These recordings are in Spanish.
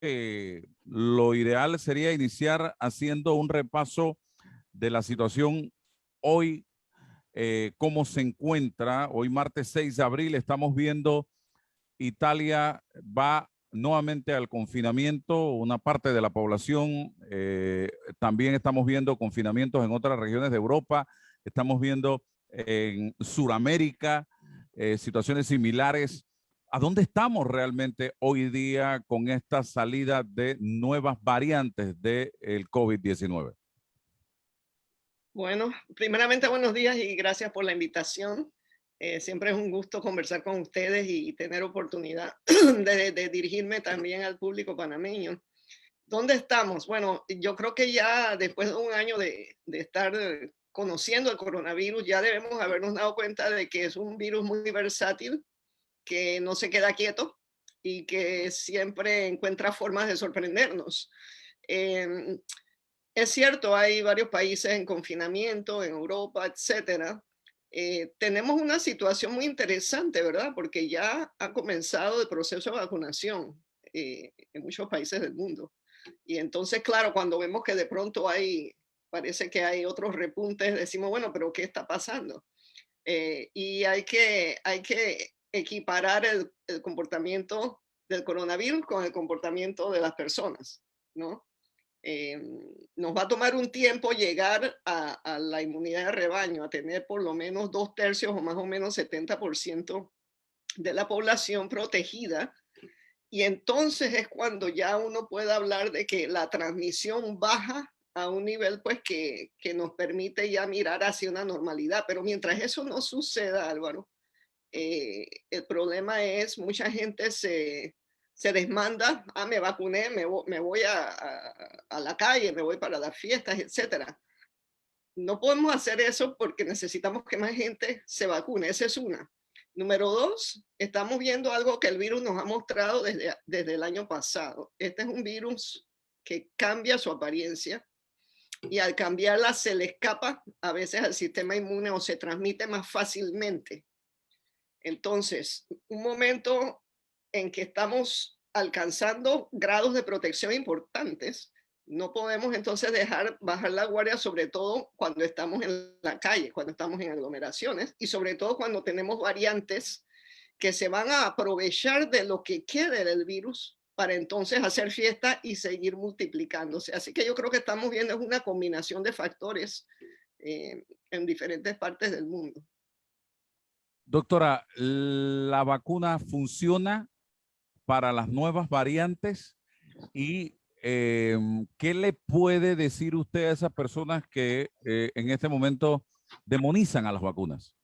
lo ideal sería iniciar haciendo un repaso de la situación hoy, cómo se encuentra. Hoy martes 6 de abril estamos viendo Italia va nuevamente al confinamiento, una parte de la población. También estamos viendo confinamientos en otras regiones de Europa. Estamos viendo en Sudamérica situaciones similares. ¿A dónde estamos realmente hoy día con esta salida de nuevas variantes del COVID-19? Bueno, primeramente buenos días y gracias por la invitación. Siempre es un gusto conversar con ustedes y tener oportunidad de dirigirme también al público panameño. ¿Dónde estamos? Bueno, yo creo que ya después de un año de estar conociendo el coronavirus, ya debemos habernos dado cuenta de que es un virus muy versátil, que no se queda quieto y que siempre encuentra formas de sorprendernos. Eh, es cierto, hay varios países en confinamiento, en Europa, etcétera. Tenemos una situación muy interesante, ¿verdad? Porque ya ha comenzado el proceso de vacunación en muchos países del mundo. Y entonces, claro, cuando vemos que de pronto parece que hay otros repuntes, decimos, bueno, pero ¿qué está pasando? Y hay que equiparar el comportamiento del coronavirus con el comportamiento de las personas, ¿no? Eh, nos va a tomar un tiempo llegar a la inmunidad de rebaño, a tener por lo menos 2/3 o más o menos 70% de la población protegida. Y entonces es cuando ya uno puede hablar de que la transmisión baja a un nivel pues que nos permite ya mirar hacia una normalidad. Pero mientras eso no suceda, Álvaro, el problema es mucha gente se desmanda, me vacuné, me voy a la calle, me voy para las fiestas, etcétera. No podemos hacer eso porque necesitamos que más gente se vacune, esa es una. Número dos, estamos viendo algo que el virus nos ha mostrado desde el año pasado. Este es un virus que cambia su apariencia y al cambiarla se le escapa a veces al sistema inmune o se transmite más fácilmente. Entonces, un momento en que estamos alcanzando grados de protección importantes, no podemos entonces dejar bajar la guardia, sobre todo cuando estamos en la calle, cuando estamos en aglomeraciones y sobre todo cuando tenemos variantes que se van a aprovechar de lo que quede del virus para entonces hacer fiesta y seguir multiplicándose. Así que yo creo que estamos viendo una combinación de factores en diferentes partes del mundo. Doctora, ¿la vacuna funciona para las nuevas variantes? ¿Y qué le puede decir usted a esas personas que en este momento demonizan a las vacunas?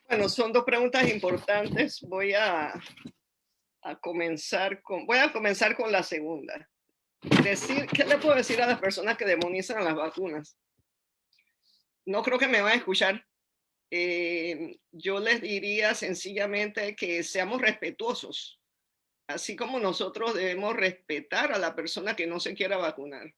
Bueno, son dos preguntas importantes. Voy a comenzar con la segunda. ¿Qué le puedo decir a las personas que demonizan a las vacunas? No creo que me van a escuchar. Yo les diría sencillamente que seamos respetuosos, así como nosotros debemos respetar a la persona que no se quiera vacunar.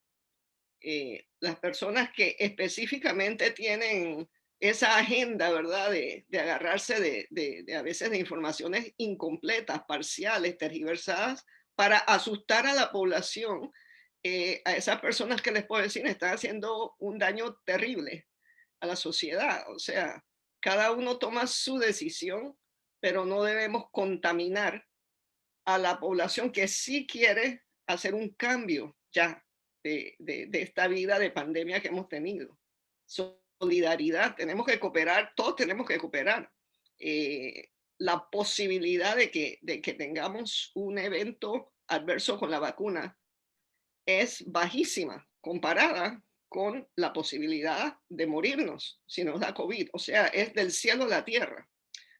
Las personas que específicamente tienen esa agenda, ¿verdad? De agarrarse a veces de informaciones incompletas, parciales, tergiversadas, para asustar a la población. A esas personas que les puedo decir están haciendo un daño terrible a la sociedad. O sea, cada uno toma su decisión, pero no debemos contaminar a la población que sí quiere hacer un cambio ya de esta vida de pandemia que hemos tenido. Solidaridad, tenemos que cooperar, todos tenemos que cooperar. La posibilidad de que tengamos un evento adverso con la vacuna es bajísima comparada con la posibilidad de morirnos si nos da COVID. O sea, es del cielo a la tierra.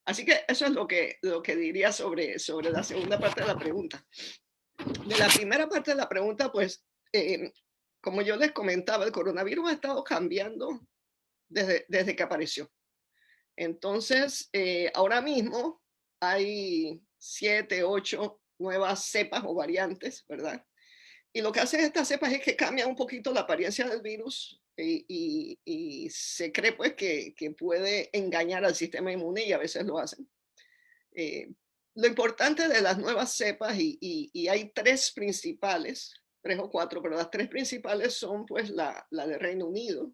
Así que eso es lo que diría sobre la segunda parte de la pregunta. De la primera parte de la pregunta, pues, como yo les comentaba, el coronavirus ha estado cambiando desde que apareció. Entonces, ahora mismo hay 7, 8 nuevas cepas o variantes, ¿verdad? Y lo que hacen estas cepas es que cambian un poquito la apariencia del virus y se cree pues que puede engañar al sistema inmune y a veces lo hacen. Lo importante de las nuevas cepas, y hay tres principales, tres o cuatro, pero las tres principales son pues la de Reino Unido,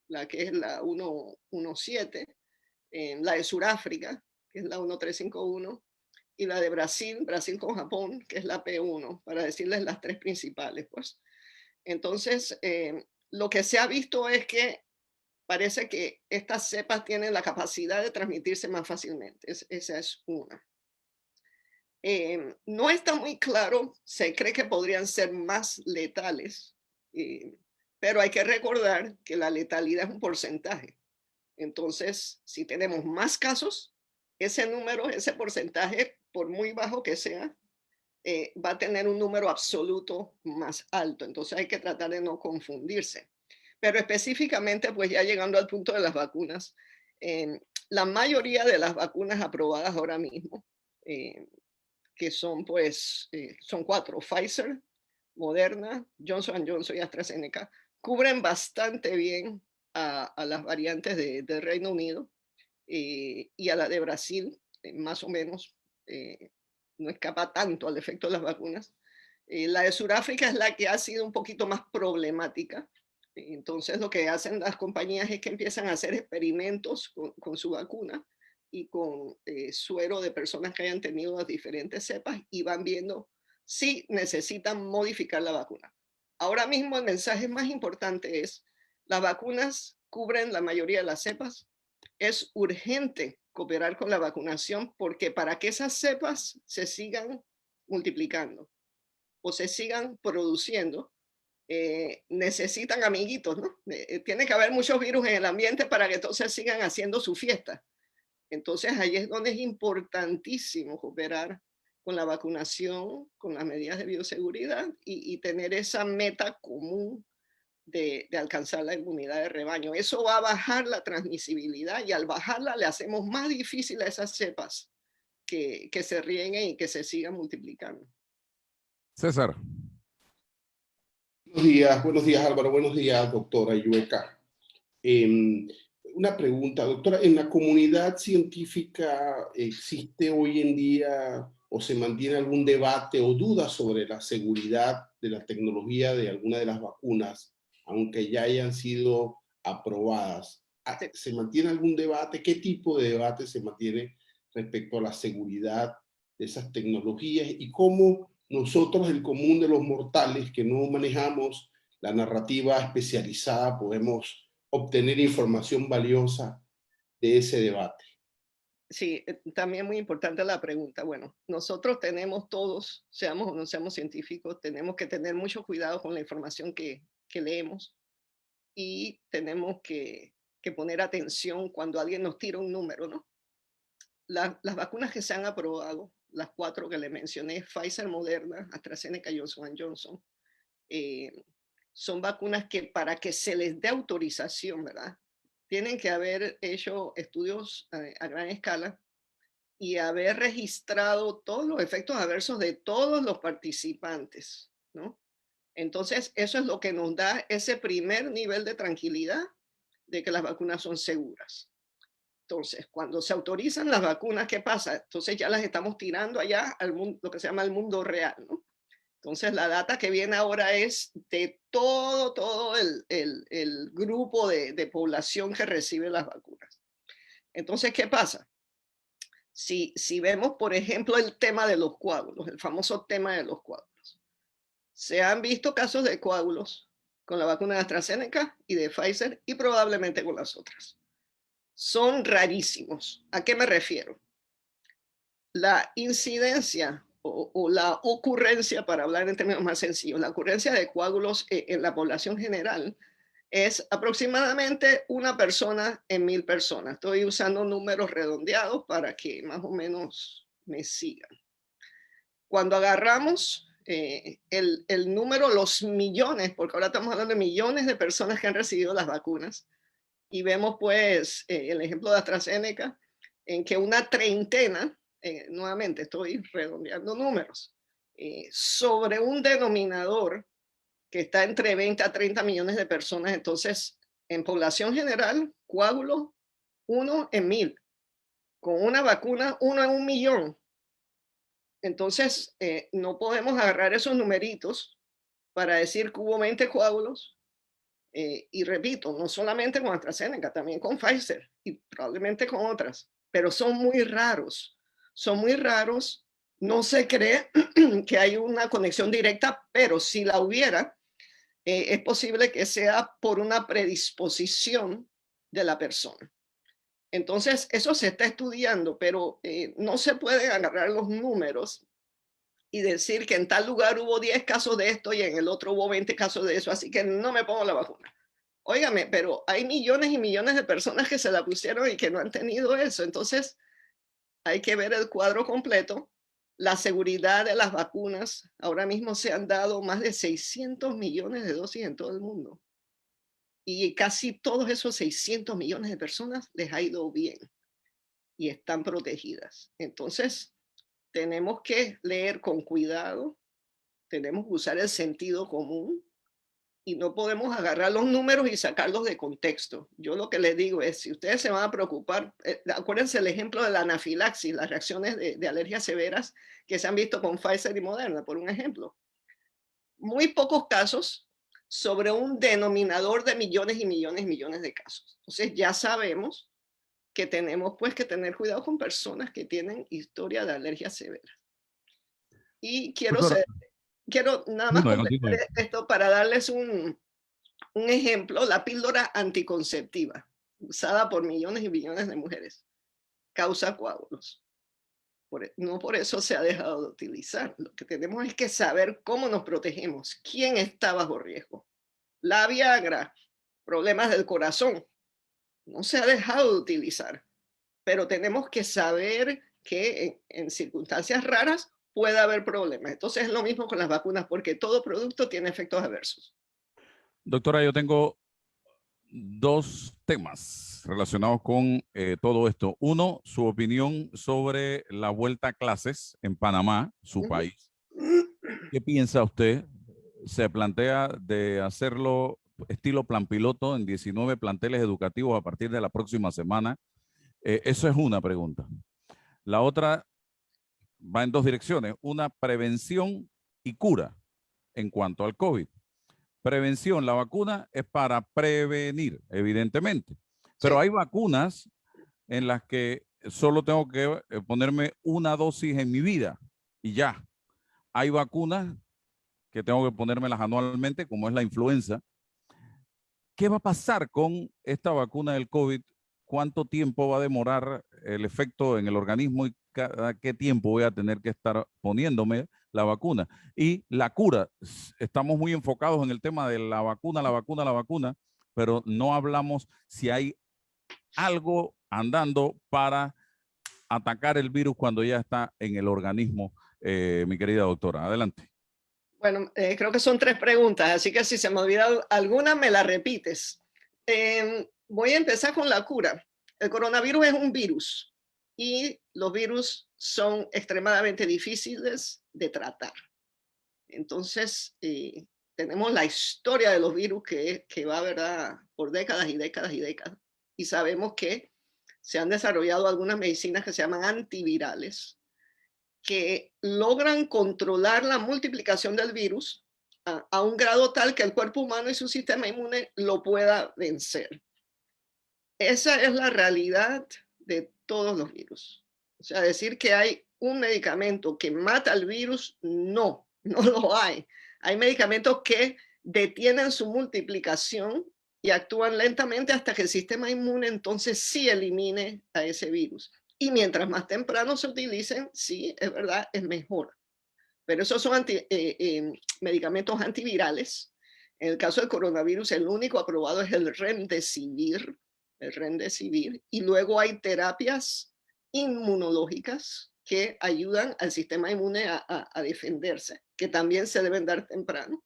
la que es la 117, la de Sudáfrica, que es la 1351, y la de Brasil, Brasil con Japón, que es la P1, para decirles las tres principales. Pues. Entonces, lo que se ha visto es que parece que estas cepas tienen la capacidad de transmitirse más fácilmente. Esa es una. No está muy claro, se cree que podrían ser más letales, pero hay que recordar que la letalidad es un porcentaje. Entonces, si tenemos más casos, ese número, ese porcentaje, por muy bajo que sea, va a tener un número absoluto más alto. Entonces hay que tratar de no confundirse. Pero específicamente, pues ya llegando al punto de las vacunas, la mayoría de las vacunas aprobadas ahora mismo, que son pues, son cuatro: Pfizer, Moderna, Johnson & Johnson y AstraZeneca, cubren bastante bien a las variantes de Reino Unido y a la de Brasil, más o menos, no escapa tanto al efecto de las vacunas. La de Sudáfrica es la que ha sido un poquito más problemática. Entonces lo que hacen las compañías es que empiezan a hacer experimentos con su vacuna y con suero de personas que hayan tenido las diferentes cepas y van viendo si necesitan modificar la vacuna. Ahora mismo el mensaje más importante es: las vacunas cubren la mayoría de las cepas. Es urgente cooperar con la vacunación porque para que esas cepas se sigan multiplicando o se sigan produciendo, necesitan amiguitos, ¿no? Tiene que haber muchos virus en el ambiente para que entonces sigan haciendo su fiesta. Entonces ahí es donde es importantísimo cooperar con la vacunación, con las medidas de bioseguridad y tener esa meta común de alcanzar la inmunidad de rebaño. Eso va a bajar la transmisibilidad y al bajarla le hacemos más difícil a esas cepas que se rieguen y que se sigan multiplicando. César. Buenos días Álvaro, buenos días doctora Yueka. Una pregunta, doctora, ¿en la comunidad científica existe hoy en día o se mantiene algún debate o duda sobre la seguridad de la tecnología de alguna de las vacunas, aunque ya hayan sido aprobadas? ¿Se mantiene algún debate? ¿Qué tipo de debate se mantiene respecto a la seguridad de esas tecnologías y cómo nosotros, el común de los mortales que no manejamos la narrativa especializada, podemos obtener información valiosa de ese debate? Sí, también muy importante la pregunta. Bueno, nosotros tenemos todos, seamos o no seamos científicos, tenemos que tener mucho cuidado con la información que leemos y tenemos que poner atención cuando alguien nos tira un número, ¿no? Las vacunas que se han aprobado, las cuatro que le mencioné, Pfizer, Moderna, AstraZeneca y Johnson & Johnson, son vacunas que para que se les dé autorización, ¿verdad? Tienen que haber hecho estudios a gran escala y haber registrado todos los efectos adversos de todos los participantes, ¿no? Entonces, eso es lo que nos da ese primer nivel de tranquilidad de que las vacunas son seguras. Entonces, cuando se autorizan las vacunas, ¿qué pasa? Entonces ya las estamos tirando allá al mundo, lo que se llama el mundo real, ¿no? Entonces, la data que viene ahora es de todo el grupo de población que recibe las vacunas. Entonces, ¿qué pasa? Si vemos, por ejemplo, el tema de los coágulos, el famoso tema de los coágulos. Se han visto casos de coágulos con la vacuna de AstraZeneca y de Pfizer y probablemente con las otras. Son rarísimos. ¿A qué me refiero? La incidencia o la ocurrencia, para hablar en términos más sencillos, la ocurrencia de coágulos en la población general es aproximadamente una persona en 1000 personas. Estoy usando números redondeados para que más o menos me sigan. Cuando agarramos el número, los millones, porque ahora estamos hablando de millones de personas que han recibido las vacunas, y vemos pues el ejemplo de AstraZeneca, en que una treintena, nuevamente estoy redondeando números, sobre un denominador que está entre 20 a 30 millones de personas. Entonces, en población general, coágulos 1 en 1000. Con una vacuna, 1 en 1 millón. Entonces, no podemos agarrar esos numeritos para decir que hubo 20 coágulos. Y repito, no solamente con AstraZeneca, también con Pfizer y probablemente con otras, pero son muy raros. Son muy raros. No se cree que hay una conexión directa, pero si la hubiera, es posible que sea por una predisposición de la persona. Entonces, eso se está estudiando, pero no se pueden agarrar los números y decir que en tal lugar hubo 10 casos de esto y en el otro hubo 20 casos de eso, así que no me pongo la vacuna. Óigame, pero hay millones y millones de personas que se la pusieron y que no han tenido eso. Entonces, hay que ver el cuadro completo. La seguridad de las vacunas. Ahora mismo se han dado más de 600 millones de dosis en todo el mundo. Y casi todos esos 600 millones de personas les ha ido bien y están protegidas. Entonces, tenemos que leer con cuidado, tenemos que usar el sentido común y no podemos agarrar los números y sacarlos de contexto. Yo lo que les digo es, si ustedes se van a preocupar, acuérdense el ejemplo de la anafilaxis, las reacciones de alergias severas que se han visto con Pfizer y Moderna, por un ejemplo. Muy pocos casos sobre un denominador de millones y millones y millones de casos. Entonces ya sabemos que tenemos pues que tener cuidado con personas que tienen historia de alergias severas. Y quiero nada más completar esto para darles un ejemplo, la píldora anticonceptiva, usada por millones y millones de mujeres, causa coágulos. No por eso se ha dejado de utilizar. Lo que tenemos es que saber cómo nos protegemos, quién está bajo riesgo. La Viagra, problemas del corazón, no se ha dejado de utilizar, pero tenemos que saber que en circunstancias raras puede haber problemas. Entonces es lo mismo con las vacunas, porque todo producto tiene efectos adversos. Doctora, yo tengo dos temas relacionados con todo esto. Uno, su opinión sobre la vuelta a clases en Panamá, su país. ¿Qué piensa usted? ¿Se plantea de hacerlo estilo plan piloto en 19 planteles educativos a partir de la próxima semana? Eso es una pregunta. La otra va en dos direcciones. Una, prevención y cura en cuanto al COVID. Prevención, la vacuna es para prevenir, evidentemente. Pero hay vacunas en las que solo tengo que ponerme una dosis en mi vida y ya. Hay vacunas que tengo que ponérmelas anualmente, como es la influenza. ¿Qué va a pasar con esta vacuna del COVID? ¿Cuánto tiempo va a demorar el efecto en el organismo y cada qué tiempo voy a tener que estar poniéndome la vacuna? Y la cura, estamos muy enfocados en el tema de la vacuna, pero no hablamos si hay algo andando para atacar el virus cuando ya está en el organismo, mi querida doctora. Adelante. Bueno, creo que son 3 preguntas, así que si se me olvida alguna, me la repites. Voy a empezar con la cura. El coronavirus es un virus y los virus son extremadamente difíciles de tratar. Entonces, tenemos la historia de los virus que va, ¿verdad?, por décadas y décadas y décadas. Y sabemos que se han desarrollado algunas medicinas que se llaman antivirales, que logran controlar la multiplicación del virus a un grado tal que el cuerpo humano y su sistema inmune lo pueda vencer. Esa es la realidad de todos los virus. O sea, decir que hay un medicamento que mata al virus, no lo hay. Hay medicamentos que detienen su multiplicación y actúan lentamente hasta que el sistema inmune entonces sí elimine a ese virus. Y mientras más temprano se utilicen, sí, es verdad, es mejor. Pero esos son medicamentos antivirales. En el caso del coronavirus, el único aprobado es el remdesivir, y luego hay terapias inmunológicas que ayudan al sistema inmune a defenderse, que también se deben dar temprano.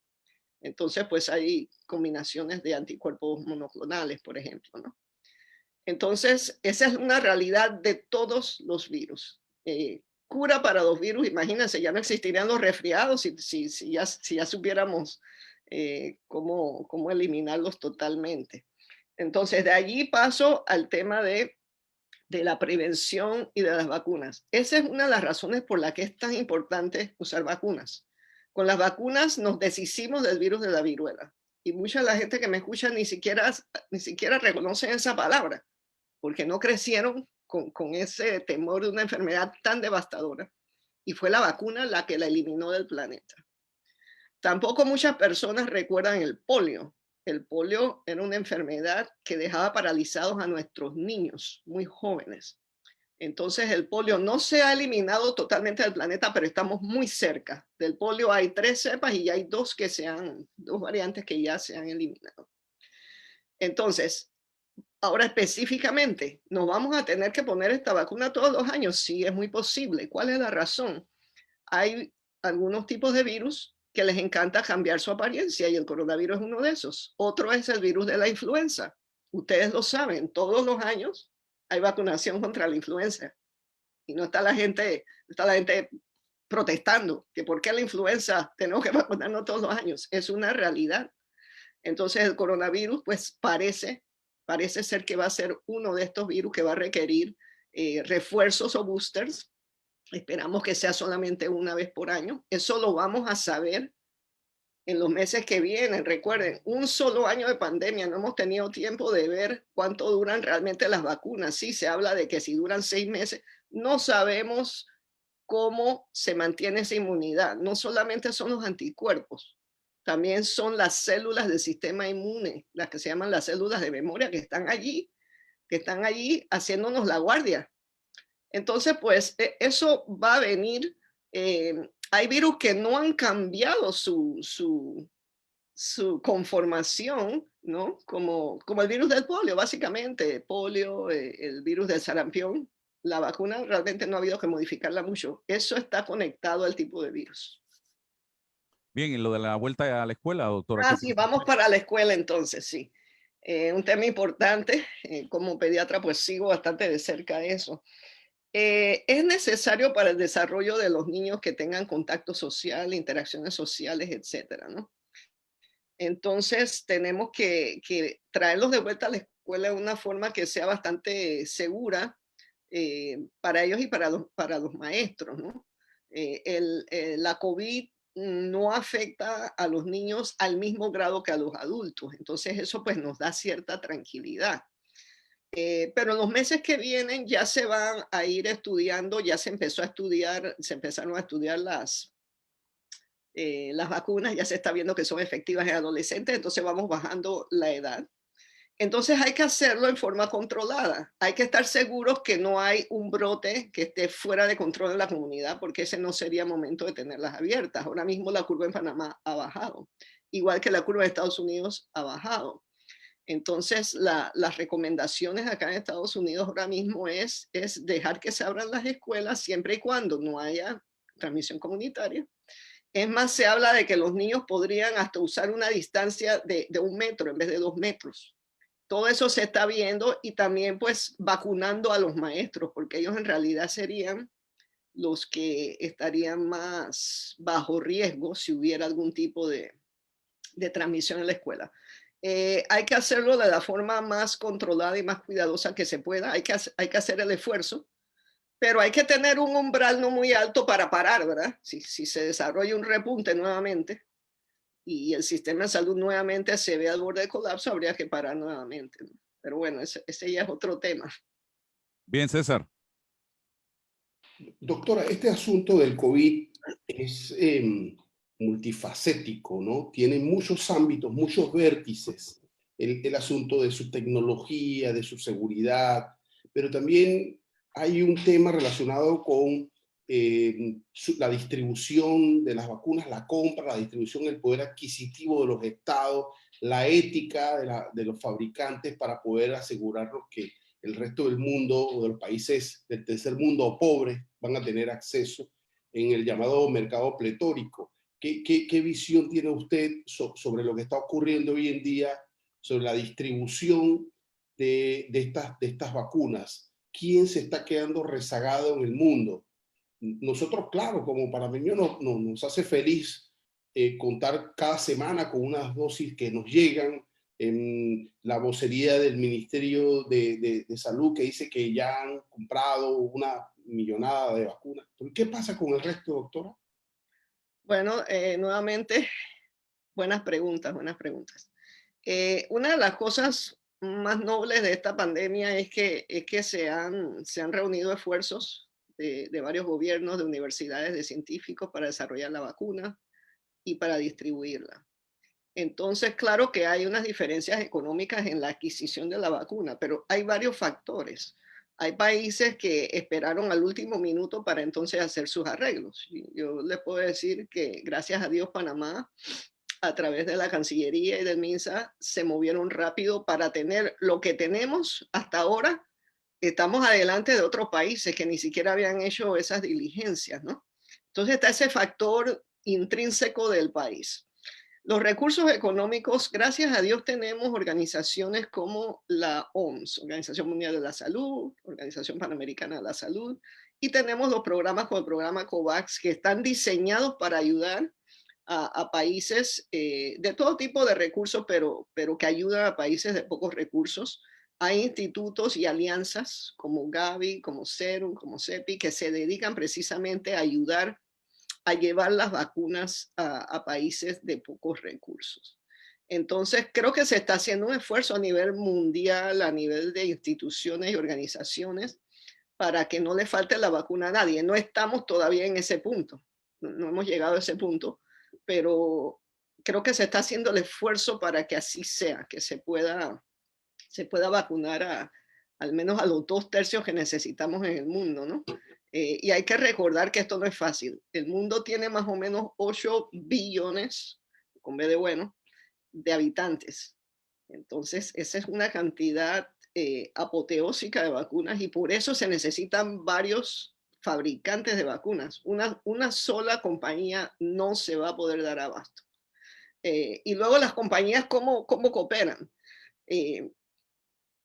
Entonces, pues hay combinaciones de anticuerpos monoclonales, por ejemplo, ¿no? Entonces, esa es una realidad de todos los virus. Cura para los virus, imagínense, ya no existirían los resfriados si ya supiéramos cómo eliminarlos totalmente. Entonces, de allí paso al tema de de la prevención y de las vacunas. Esa es una de las razones por la que es tan importante usar vacunas. Con las vacunas nos deshicimos del virus de la viruela. Y mucha de la gente que me escucha ni siquiera reconocen esa palabra, porque no crecieron con ese temor de una enfermedad tan devastadora. Y fue la vacuna la que la eliminó del planeta. Tampoco muchas personas recuerdan el polio. El polio era una enfermedad que dejaba paralizados a nuestros niños muy jóvenes. Entonces el polio no se ha eliminado totalmente del planeta, pero estamos muy cerca. Del polio hay 3 cepas y hay 2 variantes que ya se han eliminado. Entonces, ahora específicamente, ¿nos vamos a tener que poner esta vacuna todos los años? Sí, es muy posible. ¿Cuál es la razón? Hay algunos tipos de virus que les encanta cambiar su apariencia y el coronavirus es uno de esos. Otro es el virus de la influenza. Ustedes lo saben, todos los años hay vacunación contra la influenza y no está la gente protestando que por qué la influenza tenemos que vacunarnos todos los años. Es una realidad. Entonces el coronavirus pues parece ser que va a ser uno de estos virus que va a requerir refuerzos o boosters. Esperamos que sea solamente una vez por año. Eso lo vamos a saber en los meses que vienen. Recuerden, un solo año de pandemia, no hemos tenido tiempo de ver cuánto duran realmente las vacunas. Sí, se habla de que si duran 6 meses, no sabemos cómo se mantiene esa inmunidad. No solamente son los anticuerpos, también son las células del sistema inmune, las que se llaman las células de memoria, que están allí haciéndonos la guardia. Entonces, pues eso va a venir. Hay virus que no han cambiado su conformación, ¿no? Como el virus del polio, básicamente, polio, el virus del sarampión. La vacuna realmente no ha habido que modificarla mucho. Eso está conectado al tipo de virus. Bien, y lo de la vuelta a la escuela, doctora. Sí, vamos para la escuela entonces, sí. Un tema importante. Como pediatra, pues sigo bastante de cerca eso. Es necesario para el desarrollo de los niños que tengan contacto social, interacciones sociales, etcétera, ¿no? Entonces tenemos que traerlos de vuelta a la escuela de una forma que sea bastante segura para ellos y para los maestros, ¿no? La COVID no afecta a los niños al mismo grado que a los adultos, entonces eso pues nos da cierta tranquilidad. Pero en los meses que vienen ya se van a ir estudiando, ya se empezaron a estudiar las vacunas, ya se está viendo que son efectivas en adolescentes, entonces vamos bajando la edad. Entonces hay que hacerlo en forma controlada. Hay que estar seguros que no hay un brote que esté fuera de control en la comunidad, porque ese no sería momento de tenerlas abiertas. Ahora mismo la curva en Panamá ha bajado, igual que la curva en Estados Unidos ha bajado. Entonces, las recomendaciones acá en Estados Unidos ahora mismo es dejar que se abran las escuelas siempre y cuando no haya transmisión comunitaria. Es más, se habla de que los niños podrían hasta usar una distancia de 1 metro en vez de 2 metros. Todo eso se está viendo y también pues vacunando a los maestros, porque ellos en realidad serían los que estarían más bajo riesgo si hubiera algún tipo de transmisión en la escuela. Hay que hacerlo de la forma más controlada y más cuidadosa que se pueda. Hay que hacer el esfuerzo, pero hay que tener un umbral no muy alto para parar, ¿verdad? Si se desarrolla un repunte nuevamente y el sistema de salud nuevamente se ve al borde de colapso, habría que parar nuevamente, ¿no? Pero bueno, ese ya es otro tema. Bien, César. Doctora, este asunto del COVID es multifacético, ¿no? Tiene muchos ámbitos, muchos vértices. El asunto de su tecnología, de su seguridad, pero también hay un tema relacionado con la distribución de las vacunas, la compra, la distribución, el poder adquisitivo de los estados, la ética de los fabricantes para poder asegurarnos que el resto del mundo o de los países del tercer mundo o pobres van a tener acceso en el llamado mercado pletórico. ¿Qué visión tiene usted sobre lo que está ocurriendo hoy en día, sobre la distribución de estas vacunas? ¿Quién se está quedando rezagado en el mundo? Nosotros, claro, como panameños nos hace feliz contar cada semana con unas dosis que nos llegan la vocería del Ministerio de Salud que dice que ya han comprado una millonada de vacunas. ¿Qué pasa con el resto, doctora? Bueno, nuevamente, buenas preguntas, buenas preguntas. Una de las cosas más nobles de esta pandemia es que se han reunido esfuerzos de varios gobiernos, de universidades, de científicos para desarrollar la vacuna y para distribuirla. Entonces, claro que hay unas diferencias económicas en la adquisición de la vacuna, pero hay varios factores. Hay países que esperaron al último minuto para entonces hacer sus arreglos. Yo les puedo decir que gracias a Dios Panamá, a través de la Cancillería y del MINSA, se movieron rápido para tener lo que tenemos hasta ahora. Estamos adelante de otros países que ni siquiera habían hecho esas diligencias, ¿no? Entonces está ese factor intrínseco del país. Los recursos económicos, gracias a Dios tenemos organizaciones como la OMS, Organización Mundial de la Salud, Organización Panamericana de la Salud, y tenemos los programas como el programa COVAX que están diseñados para ayudar a países de todo tipo de recursos, pero que ayudan a países de pocos recursos. Hay institutos y alianzas como Gavi, como Serum, como CEPI, que se dedican precisamente a ayudar a llevar las vacunas a países de pocos recursos. Entonces, creo que se está haciendo un esfuerzo a nivel mundial, a nivel de instituciones y organizaciones, para que no le falte la vacuna a nadie. No estamos todavía en ese punto, no hemos llegado a ese punto, pero creo que se está haciendo el esfuerzo para que así sea, que se pueda vacunar al menos a los 2/3 que necesitamos en el mundo, ¿no? Y hay que recordar que esto no es fácil. El mundo tiene más o menos 8 billones, con B de bueno, de habitantes. Entonces, esa es una cantidad apoteósica de vacunas y por eso se necesitan varios fabricantes de vacunas. Una sola compañía no se va a poder dar abasto. Y luego las compañías, ¿cómo cooperan?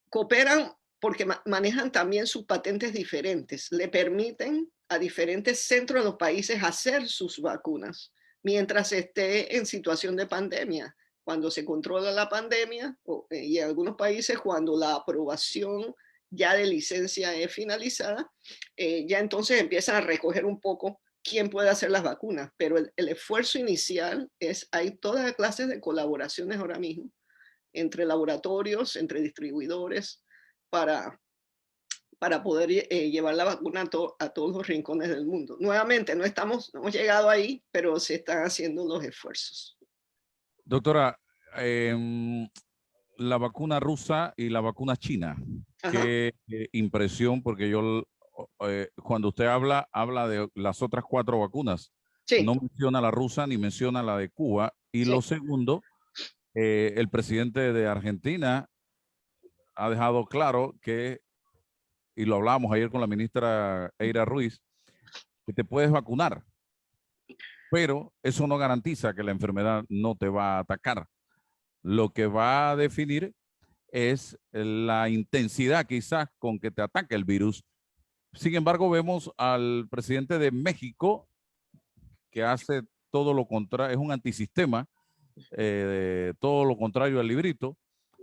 Cooperan porque manejan también sus patentes diferentes, le permiten a diferentes centros de los países hacer sus vacunas mientras esté en situación de pandemia. Cuando se controla la pandemia y en algunos países cuando la aprobación ya de licencia es finalizada, ya entonces empiezan a recoger un poco quién puede hacer las vacunas, pero el esfuerzo inicial hay todas clases de colaboraciones ahora mismo entre laboratorios, entre distribuidores, para poder llevar la vacuna a todos los rincones del mundo. Nuevamente, no hemos llegado ahí, pero se están haciendo los esfuerzos. Doctora, la vacuna rusa y la vacuna china, qué impresión, porque yo, cuando usted habla de las otras 4 vacunas, sí. No menciona la rusa ni menciona la de Cuba. Y sí. Lo segundo, el presidente de Argentina ha dejado claro que, y lo hablábamos ayer con la ministra Eira Ruiz, que te puedes vacunar, pero eso no garantiza que la enfermedad no te va a atacar. Lo que va a definir es la intensidad quizás con que te ataque el virus. Sin embargo, vemos al presidente de México que hace todo lo contrario, es un antisistema, todo lo contrario al librito.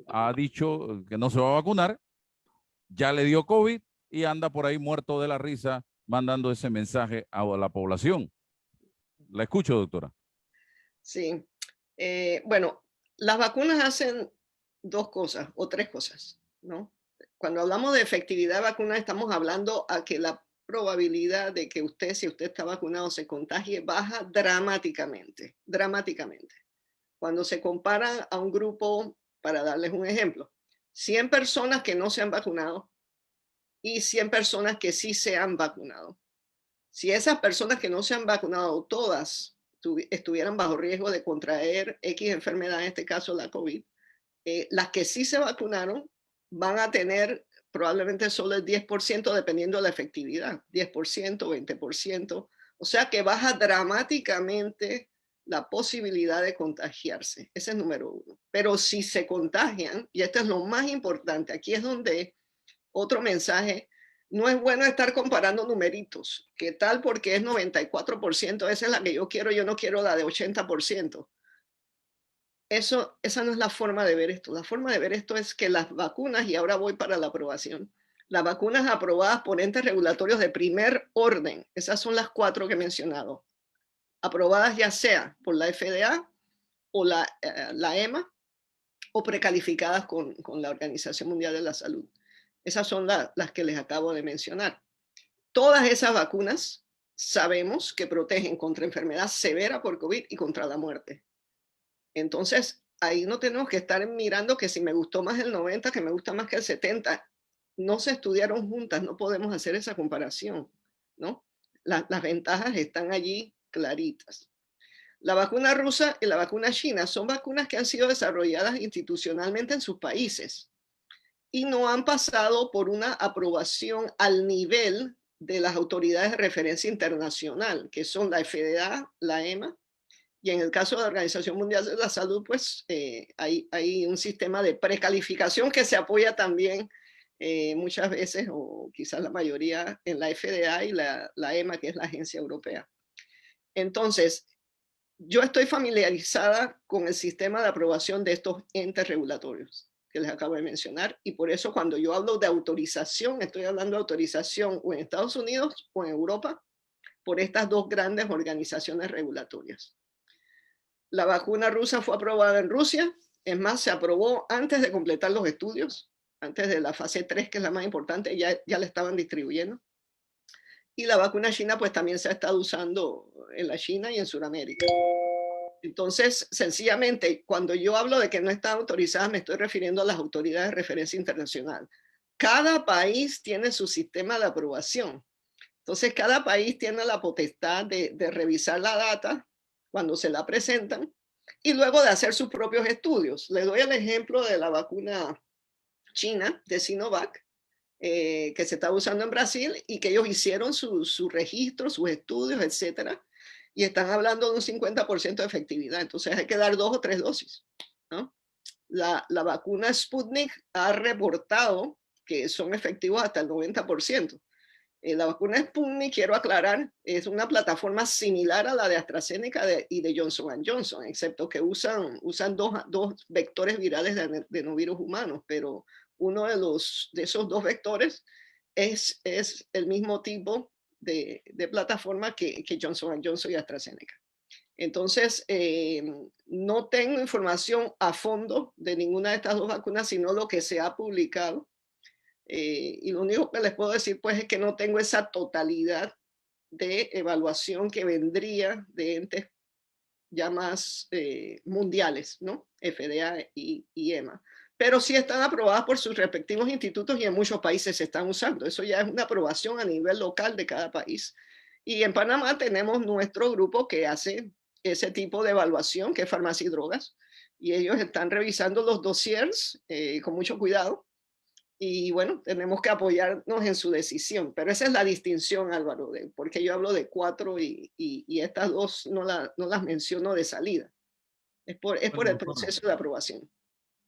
Ha dicho que no se va a vacunar, ya le dio COVID y anda por ahí muerto de la risa mandando ese mensaje a la población. La escucho, doctora. Sí. Bueno, las vacunas hacen 2 cosas o 3 cosas, ¿no? Cuando hablamos de efectividad de vacunas, estamos hablando a que la probabilidad de que usted, si usted está vacunado, se contagie baja dramáticamente, dramáticamente. Cuando se comparan a un grupo, para darles un ejemplo, 100 personas que no se han vacunado y 100 personas que sí se han vacunado. Si esas personas que no se han vacunado todas estuvieran bajo riesgo de contraer X enfermedad, en este caso la COVID, las que sí se vacunaron van a tener probablemente solo el 10% dependiendo de la efectividad, 10%, 20%, o sea que baja dramáticamente la posibilidad de contagiarse. Ese es número 1. Pero si se contagian, y esto es lo más importante, aquí es donde otro mensaje, no es bueno estar comparando numeritos. ¿Qué tal? Porque es 94%, esa es la que yo quiero no quiero la de 80%. esa no es la forma de ver esto. La forma de ver esto es que las vacunas, y ahora voy para la aprobación, las vacunas aprobadas por entes regulatorios de primer orden, esas son las 4 que he mencionado, aprobadas ya sea por la FDA o la EMA o precalificadas con la Organización Mundial de la Salud. Esas son las que les acabo de mencionar. Todas esas vacunas sabemos que protegen contra enfermedad severa por COVID y contra la muerte. Entonces, ahí no tenemos que estar mirando que si me gustó más el 90, que me gusta más que el 70. No se estudiaron juntas, no podemos hacer esa comparación, ¿no? Las ventajas están allí claritas. La vacuna rusa y la vacuna china son vacunas que han sido desarrolladas institucionalmente en sus países y no han pasado por una aprobación al nivel de las autoridades de referencia internacional, que son la FDA, la EMA, y en el caso de la Organización Mundial de la Salud, pues hay un sistema de precalificación que se apoya también muchas veces, o quizás la mayoría, en la FDA y la EMA, que es la agencia europea. Entonces, yo estoy familiarizada con el sistema de aprobación de estos entes regulatorios que les acabo de mencionar, y por eso cuando yo hablo de autorización, estoy hablando de autorización o en Estados Unidos o en Europa por estas 2 grandes organizaciones regulatorias. La vacuna rusa fue aprobada en Rusia, es más, se aprobó antes de completar los estudios, antes de la fase 3, que es la más importante, ya la estaban distribuyendo. Y la vacuna china pues también se ha estado usando en la China y en Sudamérica. Entonces, sencillamente, cuando yo hablo de que no están autorizadas, me estoy refiriendo a las autoridades de referencia internacional. Cada país tiene su sistema de aprobación. Entonces, cada país tiene la potestad de revisar la data cuando se la presentan y luego de hacer sus propios estudios. Les doy el ejemplo de la vacuna china de Sinovac, que se está usando en Brasil y que ellos hicieron su registro, sus estudios, etcétera, y están hablando de un 50% de efectividad. Entonces hay que dar 2 o 3 dosis, ¿no? La vacuna Sputnik ha reportado que son efectivos hasta el 90%. La vacuna Sputnik, quiero aclarar, es una plataforma similar a la de AstraZeneca y de Johnson & Johnson, excepto que usan dos vectores virales de adenovirus humanos, pero uno de esos 2 vectores es el mismo tipo de plataforma que Johnson & Johnson y AstraZeneca. Entonces, no tengo información a fondo de ninguna de estas 2 vacunas, sino lo que se ha publicado. Y lo único que les puedo decir pues es que no tengo esa totalidad de evaluación que vendría de entes ya más mundiales, ¿no? FDA y EMA. Pero sí están aprobadas por sus respectivos institutos y en muchos países se están usando. Eso ya es una aprobación a nivel local de cada país. Y en Panamá tenemos nuestro grupo que hace ese tipo de evaluación, que es Farmacia y Drogas, y ellos están revisando los dossiers con mucho cuidado. Y bueno, tenemos que apoyarnos en su decisión. Pero esa es la distinción, Álvaro, porque yo hablo de 4 y estas 2 no las menciono de salida. Es por el proceso de aprobación.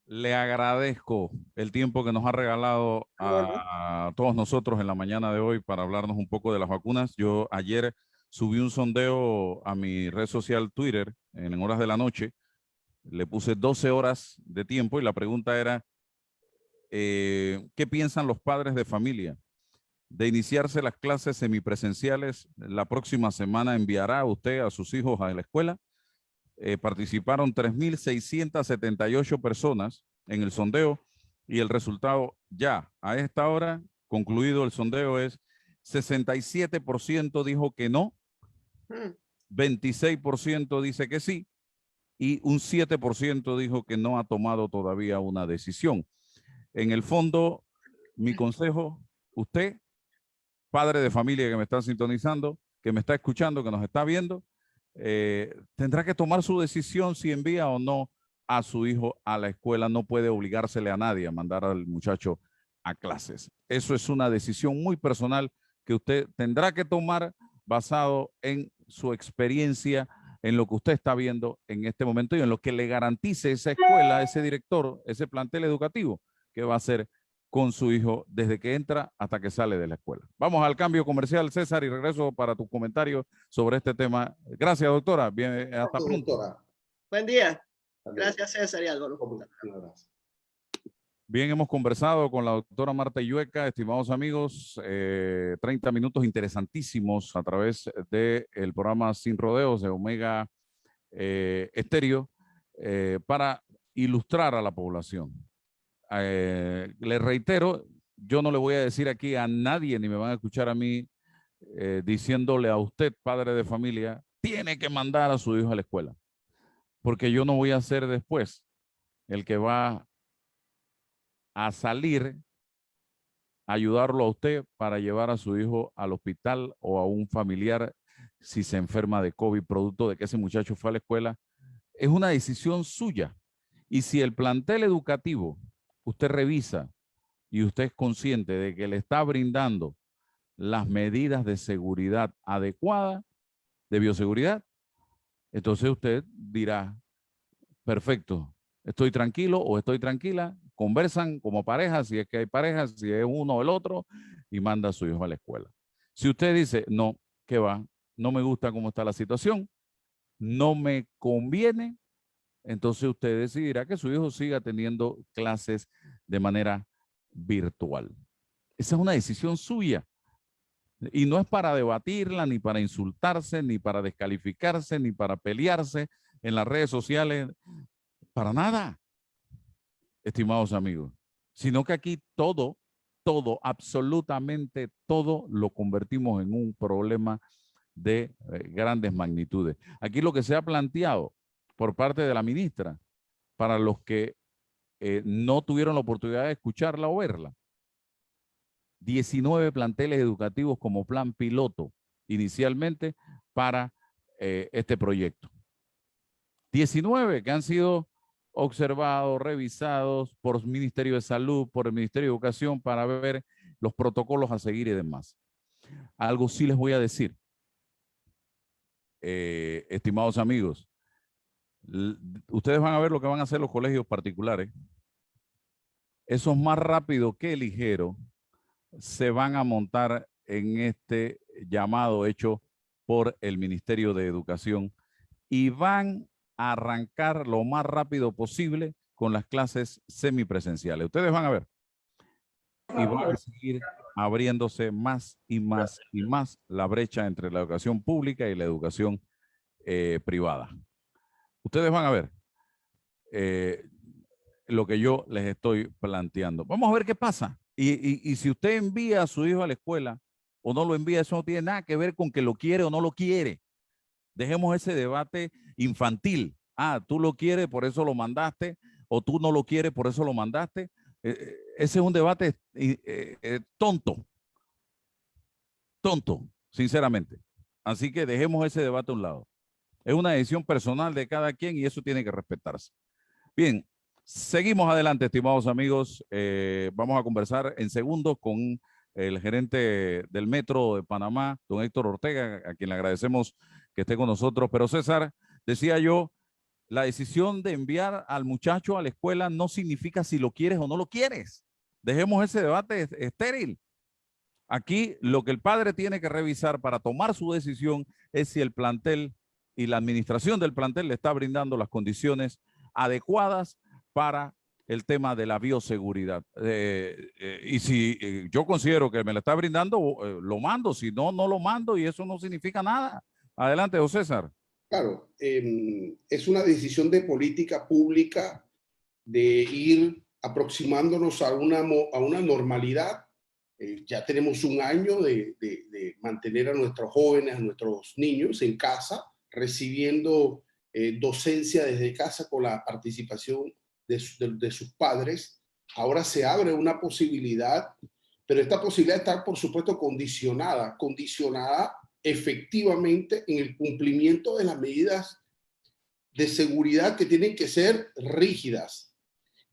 Le agradezco el tiempo que nos ha regalado a todos nosotros en la mañana de hoy para hablarnos un poco de las vacunas. Yo ayer subí un sondeo a mi red social Twitter en horas de la noche. Le puse 12 horas de tiempo y la pregunta era, ¿qué piensan los padres de familia de iniciarse las clases semipresenciales? La próxima semana enviará usted a sus hijos a la escuela. Participaron 3.678 personas en el sondeo y el resultado ya a esta hora, concluido el sondeo, es 67% dijo que no, 26% dice que sí y un 7% dijo que no ha tomado todavía una decisión. En el fondo, mi consejo, usted, padre de familia que me está sintonizando, que me está escuchando, que nos está viendo, tendrá que tomar su decisión si envía o no a su hijo a la escuela. No puede obligársele a nadie a mandar al muchacho a clases. Eso es una decisión muy personal que usted tendrá que tomar basado en su experiencia, en lo que usted está viendo en este momento y en lo que le garantice esa escuela, ese director, ese plantel educativo que va a hacer con su hijo desde que entra hasta que sale de la escuela. Vamos al cambio comercial, César, y regreso para tu comentario sobre este tema. Gracias, doctora. Bien, hasta pronto. Doctora. Buen día. Gracias, César y Álvaro. Un abrazo. Bien, hemos conversado con la doctora Marta Illueca, estimados amigos, 30 minutos interesantísimos a través del programa Sin Rodeos de Omega Estéreo para ilustrar a la población. Le reitero, yo no le voy a decir aquí a nadie, ni me van a escuchar a mí diciéndole a usted, padre de familia, tiene que mandar a su hijo a la escuela, porque yo no voy a ser después el que va a salir a ayudarlo a usted para llevar a su hijo al hospital o a un familiar si se enferma de COVID, producto de que ese muchacho fue a la escuela. Es una decisión suya. Y si el plantel educativo usted revisa y usted es consciente de que le está brindando las medidas de seguridad adecuadas, de bioseguridad, entonces usted dirá, perfecto, estoy tranquilo o estoy tranquila, conversan como pareja, si es que hay parejas, si es uno o el otro, y manda a su hijo a la escuela. Si usted dice, no, ¿qué va? No me gusta cómo está la situación, no me conviene, entonces usted decidirá que su hijo siga teniendo clases de manera virtual. Esa es una decisión suya. Y no es para debatirla, ni para insultarse, ni para descalificarse, ni para pelearse en las redes sociales, para nada, estimados amigos. Sino que aquí todo, absolutamente todo lo convertimos en un problema de grandes magnitudes. Aquí lo que se ha planteado por parte de la ministra, para los que no tuvieron la oportunidad de escucharla o verla, 19 planteles educativos como plan piloto inicialmente para este proyecto. 19 que han sido observados, revisados por el Ministerio de Salud, por el Ministerio de Educación para ver los protocolos a seguir y demás. Algo sí les voy a decir, estimados amigos, ustedes van a ver lo que van a hacer los colegios particulares. Esos más rápido que ligero se van a montar en este llamado hecho por el Ministerio de Educación y van a arrancar lo más rápido posible con las clases semipresenciales. Ustedes van a ver. Y van a seguir abriéndose más y más y más la brecha entre la educación pública y la educación privada. Ustedes van a ver lo que yo les estoy planteando. Vamos a ver qué pasa. Y si usted envía a su hijo a la escuela o no lo envía, eso no tiene nada que ver con que lo quiere o no lo quiere. Dejemos ese debate infantil. Ah, tú lo quieres, por eso lo mandaste, o tú no lo quieres, por eso lo mandaste. Ese es un debate tonto, sinceramente. Así que dejemos ese debate a un lado. Es una decisión personal de cada quien y eso tiene que respetarse. Bien, seguimos adelante, estimados amigos. Vamos a conversar en segundos con el gerente del Metro de Panamá, don Héctor Ortega, a quien le agradecemos que esté con nosotros. Pero César, decía yo, la decisión de enviar al muchacho a la escuela no significa si lo quieres o no lo quieres. Dejemos ese debate estéril. Aquí lo que el padre tiene que revisar para tomar su decisión es si el plantel y la administración del plantel le está brindando las condiciones adecuadas para el tema de la bioseguridad. Y si yo considero que me la está brindando, lo mando. Si no, no lo mando y eso no significa nada. Adelante, don César. Claro, es una decisión de política pública de ir aproximándonos a una normalidad. Ya tenemos un año de mantener a nuestros jóvenes, a nuestros niños en casa, recibiendo docencia desde casa con la participación de sus padres. Ahora se abre una posibilidad, pero esta posibilidad está, por supuesto, condicionada efectivamente en el cumplimiento de las medidas de seguridad que tienen que ser rígidas.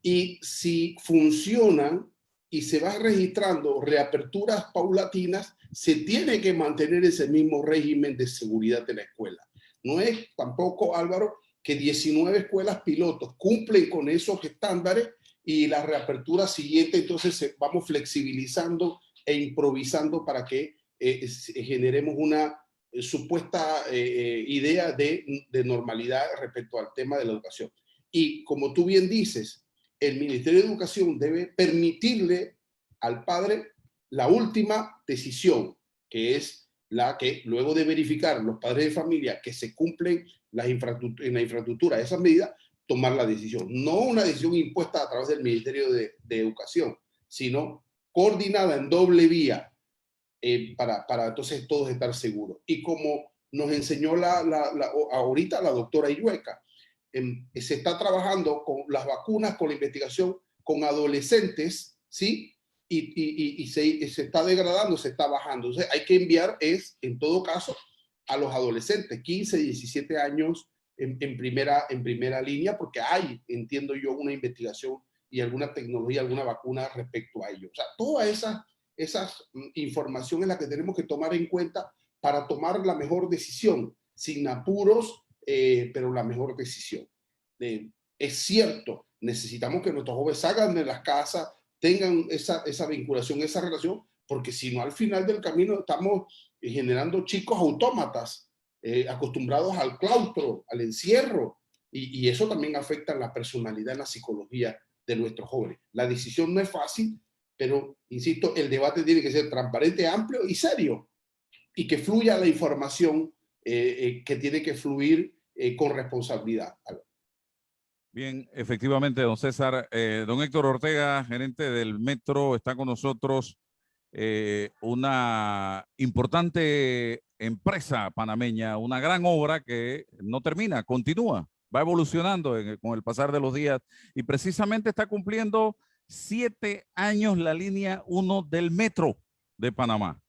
Y si funcionan y se van registrando reaperturas paulatinas, se tiene que mantener ese mismo régimen de seguridad de la escuela. No es tampoco, Álvaro, que 19 escuelas pilotos cumplen con esos estándares y la reapertura siguiente, entonces vamos flexibilizando e improvisando para que generemos una supuesta idea de normalidad respecto al tema de la educación. Y como tú bien dices, el Ministerio de Educación debe permitirle al padre la última decisión, que es la que luego de verificar los padres de familia que se cumplen en la infraestructura de esas medidas, tomar la decisión. No una decisión impuesta a través del Ministerio de Educación, sino coordinada en doble vía para entonces todos estar seguros. Y como nos enseñó ahorita la doctora Illueca, se está trabajando con las vacunas, con la investigación con adolescentes, ¿sí? Y se está degradando, se está bajando. Entonces hay que enviar en todo caso, a los adolescentes, 15, 17 años en primera línea, porque hay, entiendo yo, una investigación y alguna tecnología, alguna vacuna respecto a ello. O sea, todas esas información es la que tenemos que tomar en cuenta para tomar la mejor decisión, sin apuros, pero la mejor decisión. Es cierto, necesitamos que nuestros jóvenes salgan de las casas, tengan esa vinculación, esa relación, porque si no, al final del camino estamos generando chicos autómatas, acostumbrados al claustro, al encierro, y eso también afecta la personalidad, la psicología de nuestros jóvenes. La decisión no es fácil, pero, insisto, el debate tiene que ser transparente, amplio y serio, y que fluya la información que tiene que fluir con responsabilidad. Bien, efectivamente, don César. Don Héctor Ortega, gerente del Metro, está con nosotros. Una importante empresa panameña, una gran obra que no termina, continúa, va evolucionando con el pasar de los días y precisamente está cumpliendo 7 años la línea 1 del Metro de Panamá.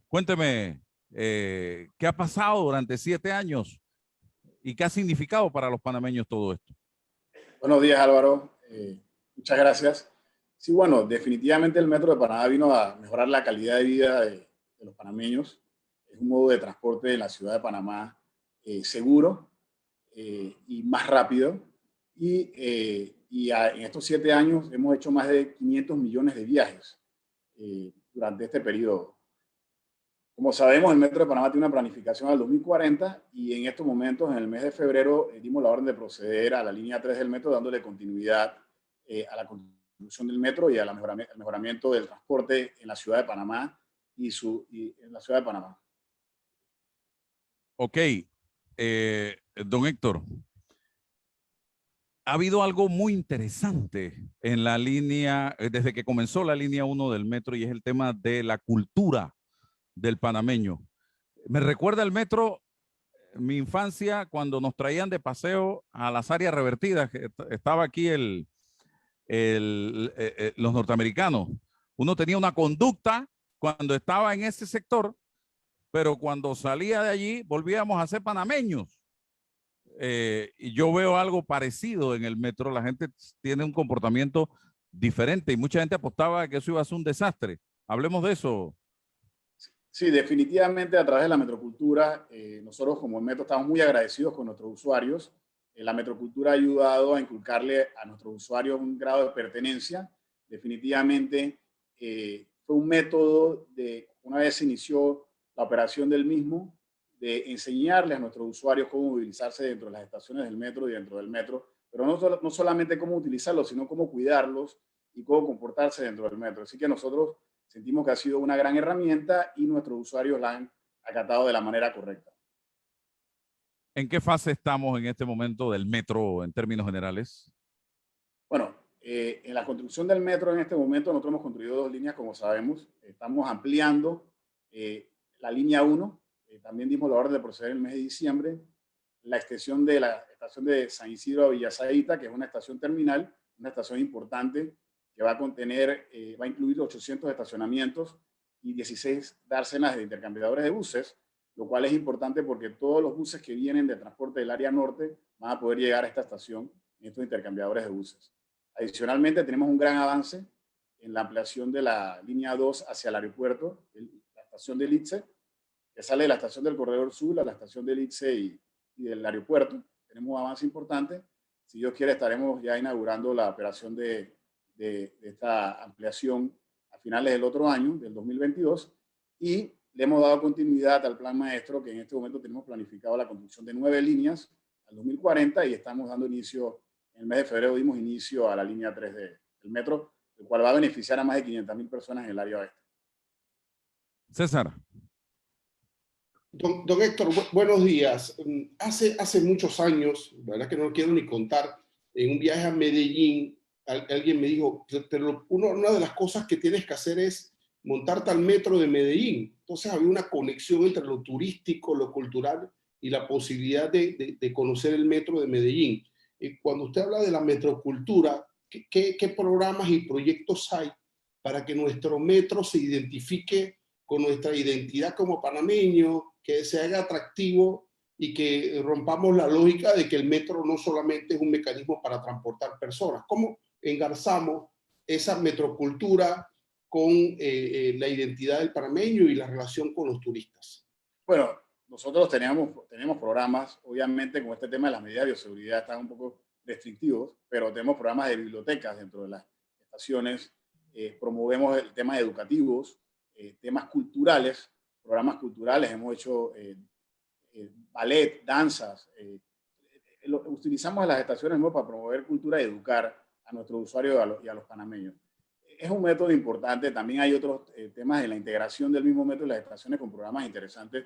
Cuénteme, ¿qué ha pasado durante 7 años y qué ha significado para los panameños todo esto? Buenos días, Álvaro. Muchas gracias. Sí, bueno, definitivamente el Metro de Panamá vino a mejorar la calidad de vida de los panameños. Es un modo de transporte en la ciudad de Panamá seguro y más rápido. En estos 7 años hemos hecho más de 500 millones de viajes durante este periodo. Como sabemos, el Metro de Panamá tiene una planificación al 2040 y en estos momentos, en el mes de febrero, dimos la orden de proceder a la línea 3 del Metro, dándole continuidad a la construcción del Metro y al mejoramiento del transporte en la ciudad de Panamá y en la ciudad de Panamá. Ok, don Héctor, ha habido algo muy interesante en la línea, desde que comenzó la línea 1 del Metro, y es el tema de la cultura del panameño. Me recuerda el Metro, mi infancia, cuando nos traían de paseo a las áreas revertidas, que estaba aquí los norteamericanos. Uno tenía una conducta cuando estaba en ese sector, pero cuando salía de allí volvíamos a ser panameños. Y yo veo algo parecido en el Metro. La gente tiene un comportamiento diferente y mucha gente apostaba que eso iba a ser un desastre. Hablemos de eso. Sí, definitivamente a través de la metrocultura, nosotros como el Metro estamos muy agradecidos con nuestros usuarios. La metrocultura ha ayudado a inculcarle a nuestros usuarios un grado de pertenencia. Definitivamente fue un método de, una vez se inició la operación del mismo, de enseñarles a nuestros usuarios cómo movilizarse dentro de las estaciones del metro y dentro del metro, pero no solamente cómo utilizarlos, sino cómo cuidarlos y cómo comportarse dentro del metro. Así que nosotros sentimos que ha sido una gran herramienta y nuestros usuarios la han acatado de la manera correcta. ¿En qué fase estamos en este momento del Metro en términos generales? Bueno, en la construcción del metro en este momento nosotros hemos construido 2 líneas, como sabemos. Estamos ampliando la línea 1. También dimos la orden de proceder en el mes de diciembre. La extensión de la estación de San Isidro a Villasaita, que es una estación terminal, una estación importante, que va a contener, va a incluir 800 estacionamientos y 16 dársenas de intercambiadores de buses, lo cual es importante porque todos los buses que vienen de transporte del área norte van a poder llegar a esta estación en estos intercambiadores de buses. Adicionalmente, tenemos un gran avance en la ampliación de la línea 2 hacia el aeropuerto, la estación de Litze, que sale de la estación del Corredor Sur a la estación de Litze y del aeropuerto. Tenemos un avance importante. Si Dios quiere, estaremos ya inaugurando la operación de esta ampliación a finales del otro año, del 2022, y le hemos dado continuidad al plan maestro, que en este momento tenemos planificado la construcción de 9 líneas al 2040 y estamos dando inicio, en el mes de febrero dimos inicio a la línea 3 del metro, el cual va a beneficiar a más de 500.000 personas en el área oeste. César. Don Héctor, buenos días. Hace muchos años, la verdad que no lo quiero ni contar, en un viaje a Medellín, alguien me dijo, pero una de las cosas que tienes que hacer es montarte al metro de Medellín. Entonces había una conexión entre lo turístico, lo cultural y la posibilidad de conocer el metro de Medellín. Cuando usted habla de la metrocultura, ¿qué programas y proyectos hay para que nuestro metro se identifique con nuestra identidad como panameño, que se haga atractivo y que rompamos la lógica de que el metro no solamente es un mecanismo para transportar personas? ¿Cómo engarzamos esa metrocultura con la identidad del panameño y la relación con los turistas? Bueno, nosotros tenemos programas, obviamente con este tema de las medidas de bioseguridad están un poco restrictivos, pero tenemos programas de bibliotecas dentro de las estaciones, promovemos temas educativos, temas culturales, programas culturales, hemos hecho ballet, danzas, utilizamos las estaciones para promover cultura y educar a nuestros usuarios y a los panameños. Es un método importante, también hay otros temas de la integración del mismo método en las estaciones con programas interesantes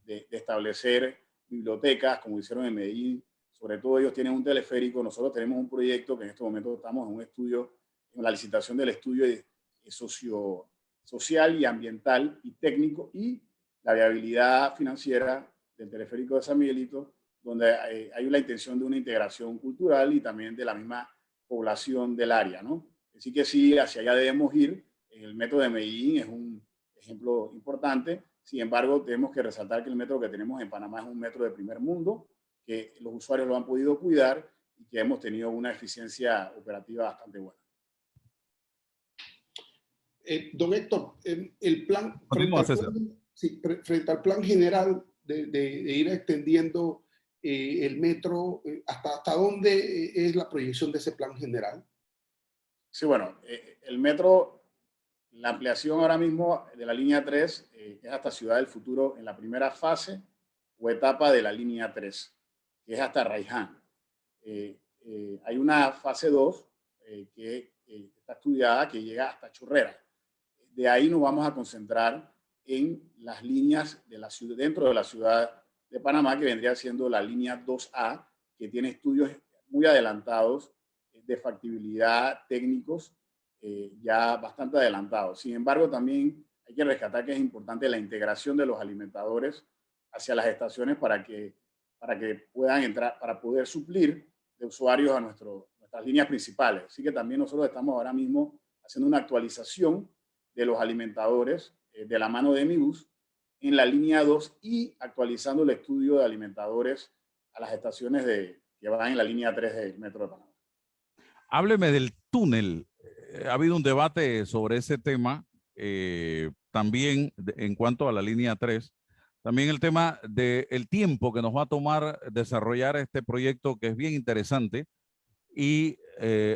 de establecer bibliotecas, como hicieron en Medellín. Sobre todo ellos tienen un teleférico, nosotros tenemos un proyecto que en este momento estamos en un estudio, en la licitación del estudio social y ambiental y técnico y la viabilidad financiera del teleférico de San Miguelito, donde hay la intención de una integración cultural y también de la misma población del área, ¿no? Así que sí, hacia allá debemos ir. El metro de Medellín es un ejemplo importante. Sin embargo, tenemos que resaltar que el metro que tenemos en Panamá es un metro de primer mundo, que los usuarios lo han podido cuidar y que hemos tenido una eficiencia operativa bastante buena. Don Héctor, el plan, frente al plan general de ir extendiendo el metro, ¿hasta dónde es la proyección de ese plan general? Sí, bueno, el metro, la ampliación ahora mismo de la línea 3 es hasta Ciudad del Futuro en la primera fase o etapa de la línea 3, que es hasta Raiján. Hay una fase 2 que está estudiada que llega hasta Chorrera. De ahí nos vamos a concentrar en las líneas de la ciudad, dentro de la ciudad de Panamá, que vendría siendo la línea 2A, que tiene estudios muy adelantados de factibilidad técnicos, ya bastante adelantados. Sin embargo, también hay que rescatar que es importante la integración de los alimentadores hacia las estaciones para que puedan entrar, para poder suplir de usuarios a nuestras líneas principales. Así que también nosotros estamos ahora mismo haciendo una actualización de los alimentadores de la mano de MIBUS en la línea 2 y actualizando el estudio de alimentadores a las estaciones que van en la línea 3 del Metro de Panamá. Hábleme del túnel. Ha habido un debate sobre ese tema, también en cuanto a la línea 3. También el tema del tiempo que nos va a tomar desarrollar este proyecto, que es bien interesante. Y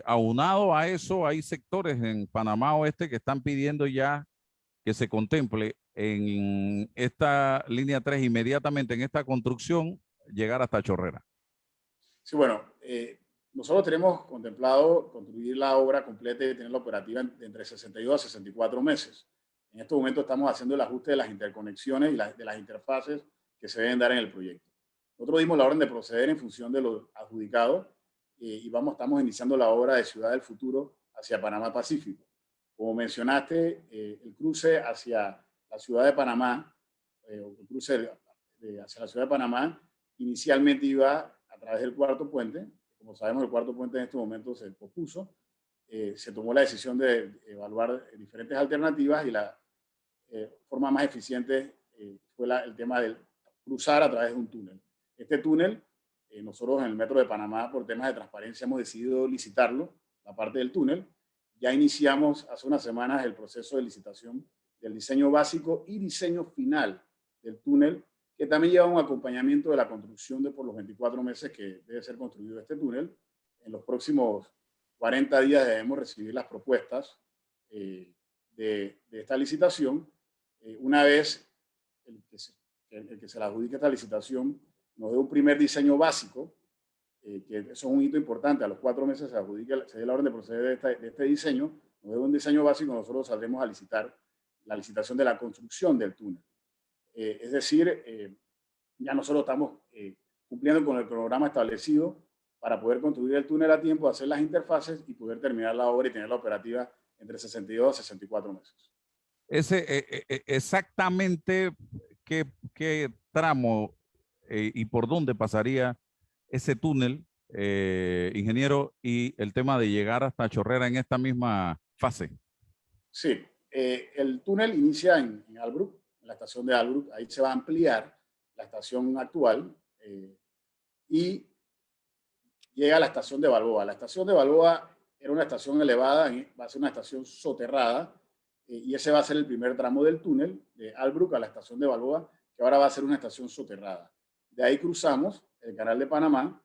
aunado a eso, hay sectores en Panamá Oeste que están pidiendo ya que se contemple en esta línea 3 inmediatamente en esta construcción llegar hasta Chorrera. Sí, bueno, nosotros tenemos contemplado construir la obra completa y tenerla operativa entre 62 a 64 meses. En este momento estamos haciendo el ajuste de las interconexiones y de las interfaces que se deben dar en el proyecto. Nosotros dimos la orden de proceder en función de los adjudicados y estamos iniciando la obra de Ciudad del Futuro hacia Panamá Pacífico. Como mencionaste, el cruce hacia la ciudad de Panamá, el cruce hacia la ciudad de Panamá, inicialmente iba a través del cuarto puente. Como sabemos, el cuarto puente en este momento se pospuso. Se tomó la decisión de evaluar diferentes alternativas y la forma más eficiente fue el tema de cruzar a través de un túnel. Este túnel, nosotros en el Metro de Panamá, por temas de transparencia, hemos decidido licitarlo, la parte del túnel. Ya iniciamos hace unas semanas el proceso de licitación del diseño básico y diseño final del túnel, que también lleva un acompañamiento de la construcción de por los 24 meses que debe ser construido este túnel. En los próximos 40 días debemos recibir las propuestas de esta licitación. Una vez el que se le adjudique esta licitación nos dé un primer diseño básico que eso es un hito importante. A los 4 meses se dé la orden de proceder de este diseño. Nos dé un diseño básico, nosotros saldremos a licitar la licitación de la construcción del túnel. Es decir, ya nosotros estamos cumpliendo con el cronograma establecido para poder construir el túnel a tiempo, hacer las interfaces y poder terminar la obra y tenerla operativa entre 62 a 64 meses. Exactamente qué tramo y por dónde pasaría ese túnel, ingeniero, y el tema de llegar hasta Chorrera en esta misma fase. Sí, el túnel inicia en Albrook, en la estación de Albrook. Ahí se va a ampliar la estación actual y llega a la estación de Balboa. La estación de Balboa era una estación elevada, va a ser una estación soterrada, y ese va a ser el primer tramo del túnel de Albrook a la estación de Balboa, que ahora va a ser una estación soterrada. De ahí cruzamos el Canal de Panamá,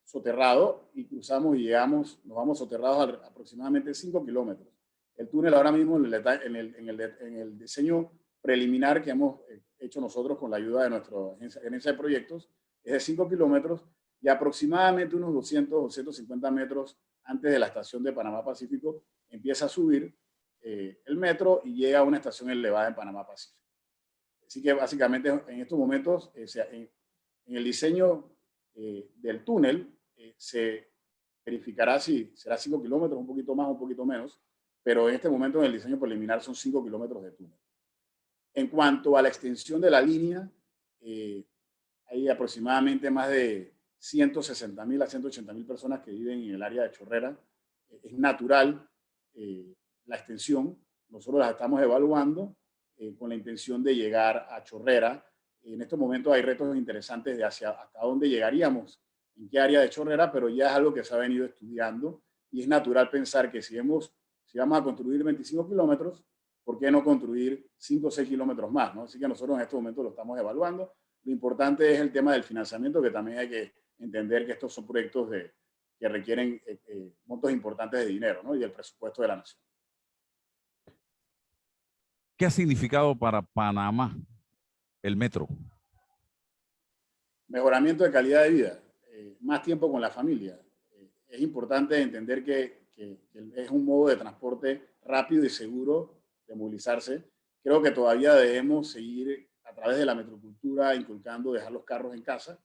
soterrado, y cruzamos y llegamos, nos vamos soterrados a aproximadamente 5 kilómetros. El túnel ahora mismo en el diseño preliminar que hemos hecho nosotros con la ayuda de nuestra gerencia de proyectos es de 5 kilómetros y aproximadamente unos 200 o 250 metros antes de la estación de Panamá Pacífico empieza a subir el metro y llega a una estación elevada en Panamá Pacífico. Así que básicamente en estos momentos en el diseño del túnel se verificará si será 5 kilómetros, un poquito más o un poquito menos, pero en este momento en el diseño preliminar son 5 kilómetros de túnel. En cuanto a la extensión de la línea, hay aproximadamente más de 160.000 a 180.000 personas que viven en el área de Chorrera. Es natural la extensión. Nosotros la estamos evaluando con la intención de llegar a Chorrera. En estos momentos hay retos interesantes de hasta dónde llegaríamos, en qué área de Chorrera, pero ya es algo que se ha venido estudiando y es natural pensar que si vamos a construir 25 kilómetros, ¿por qué no construir 5 o 6 kilómetros más, ¿no? Así que nosotros en estos momentos lo estamos evaluando. Lo importante es el tema del financiamiento, que también hay que entender que estos son proyectos que requieren montos importantes de dinero, ¿no? Y del presupuesto de la nación. ¿Qué ha significado para Panamá el metro? Mejoramiento de calidad de vida, más tiempo con la familia. Es importante entender que es un modo de transporte rápido y seguro de movilizarse. Creo que todavía debemos seguir a través de la metrocultura inculcando dejar los carros en casa.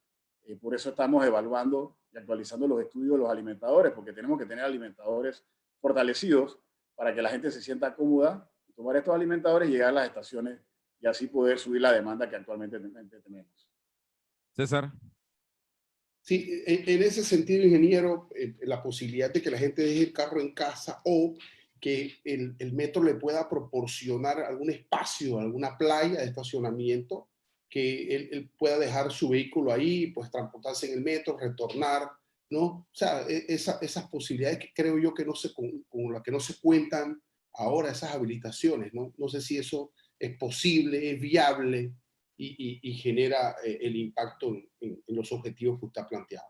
Por eso estamos evaluando y actualizando los estudios de los alimentadores, porque tenemos que tener alimentadores fortalecidos para que la gente se sienta cómoda, tomar estos alimentadores y llegar a las estaciones y así poder subir la demanda que actualmente tenemos. César. Sí, en ese sentido, ingeniero, la posibilidad de que la gente deje el carro en casa o que el metro le pueda proporcionar algún espacio, alguna playa de estacionamiento, que él pueda dejar su vehículo ahí, pues transportarse en el metro, retornar, ¿no? O sea, esas posibilidades que creo yo que con las que no se cuentan ahora, esas habilitaciones, ¿no? No sé si eso es posible, es viable y genera el impacto en los objetivos que usted ha planteado.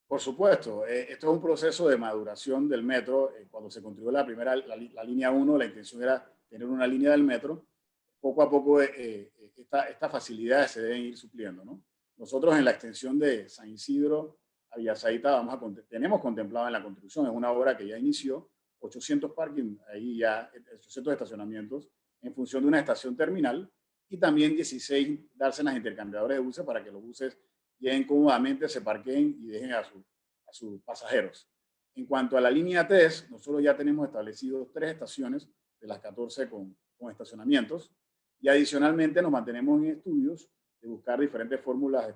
Por supuesto, esto es un proceso de maduración del metro. Cuando se construyó la línea 1, la intención era tener una línea del metro. Poco a poco estas facilidades se deben ir supliendo, ¿no? Nosotros en la extensión de San Isidro a Villasaita tenemos contemplado en la construcción, es una obra que ya inició, 800 parking, ahí ya 800 estacionamientos en función de una estación terminal y también 16 dársenas intercambiadores de buses para que los buses lleguen cómodamente, se parqueen y dejen a sus pasajeros. En cuanto a la línea 3, nosotros ya tenemos establecidos 3 estaciones de las 14 con estacionamientos y adicionalmente nos mantenemos en estudios de buscar diferentes fórmulas.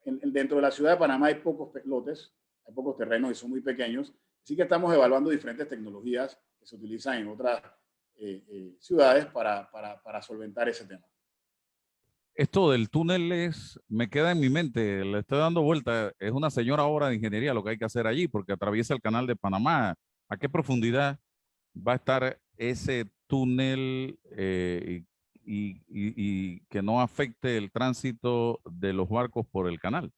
Dentro de la ciudad de Panamá hay pocos lotes, hay pocos terrenos y son muy pequeños, así que estamos evaluando diferentes tecnologías que se utilizan en otras ciudades para solventar ese tema. Esto del túnel me queda en mi mente, le estoy dando vuelta. Es una señora obra de ingeniería lo que hay que hacer allí, porque atraviesa el canal de Panamá. ¿A qué profundidad va a estar ese túnel y que no afecte el tránsito de los barcos por el canal?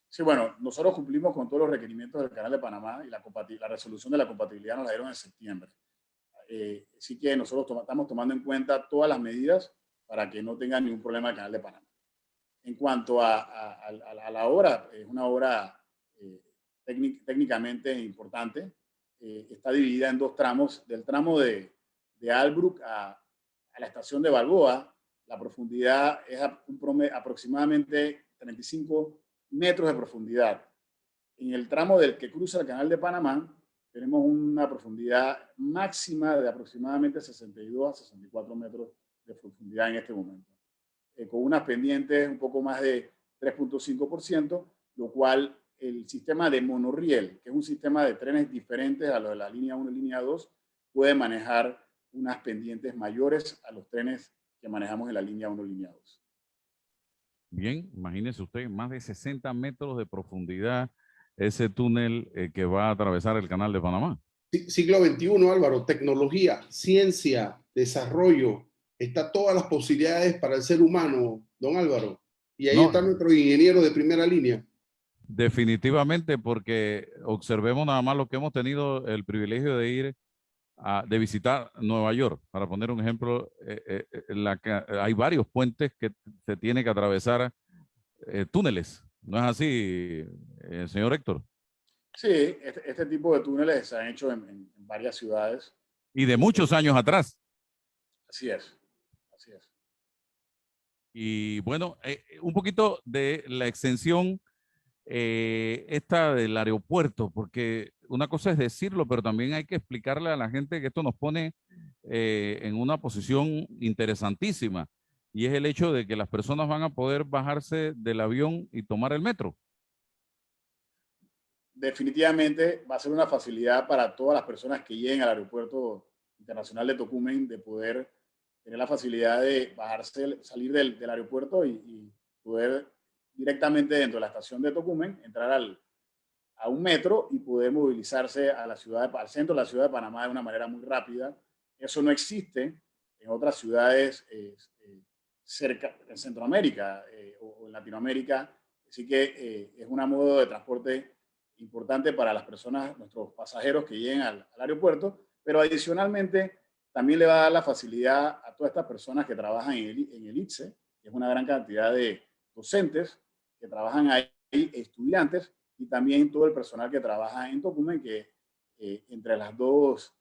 Sí, bueno, nosotros cumplimos con todos los requerimientos del canal de Panamá y la resolución de la compatibilidad nos la dieron en septiembre. Así que nosotros estamos tomando en cuenta todas las medidas para que no tenga ningún problema el canal de Panamá. En cuanto a la obra, es una obra técnicamente importante. Está dividida en 2 tramos. Del tramo de Albrook a la estación de Balboa, la profundidad es aproximadamente 35 metros de profundidad. En el tramo del que cruza el Canal de Panamá, tenemos una profundidad máxima de aproximadamente 62 a 64 metros de profundidad en este momento, con unas pendientes un poco más de 3.5%, lo cual el sistema de monorriel, que es un sistema de trenes diferentes a los de la línea 1 y línea 2, puede manejar unas pendientes mayores a los trenes que manejamos en la línea 1 y línea 2. Bien, imagínese usted, más de 60 metros de profundidad ese túnel que va a atravesar el Canal de Panamá. Siglo XXI, Álvaro, tecnología, ciencia, desarrollo, está todas las posibilidades para el ser humano, don Álvaro. Y ahí está nuestro ingeniero de primera línea. Definitivamente, porque observemos nada más lo que hemos tenido el privilegio de ir de visitar Nueva York. Para poner un ejemplo, hay varios puentes que se tiene que atravesar túneles. ¿No es así, señor Héctor? Sí, este tipo de túneles se han hecho en varias ciudades. Y de muchos años atrás. Así es, así es. Y bueno, un poquito de la extensión esta del aeropuerto, porque una cosa es decirlo, pero también hay que explicarle a la gente que esto nos pone en una posición interesantísima, y es el hecho de que las personas van a poder bajarse del avión y tomar el metro. Definitivamente va a ser una facilidad para todas las personas que lleguen al aeropuerto internacional de Tocumen de poder tener la facilidad de bajarse, salir del aeropuerto y poder directamente dentro de la estación de Tocumen entrar a un metro y poder movilizarse a la ciudad, al centro de la ciudad de Panamá de una manera muy rápida. Eso no existe en otras ciudades cerca en Centroamérica o en Latinoamérica. Así que es un modo de transporte importante para las personas, nuestros pasajeros que lleguen al aeropuerto, pero adicionalmente también le va a dar la facilidad a todas estas personas que trabajan en el ITSE, que es una gran cantidad de docentes que trabajan ahí, estudiantes, y también todo el personal que trabaja en Tocumen, que entre las dos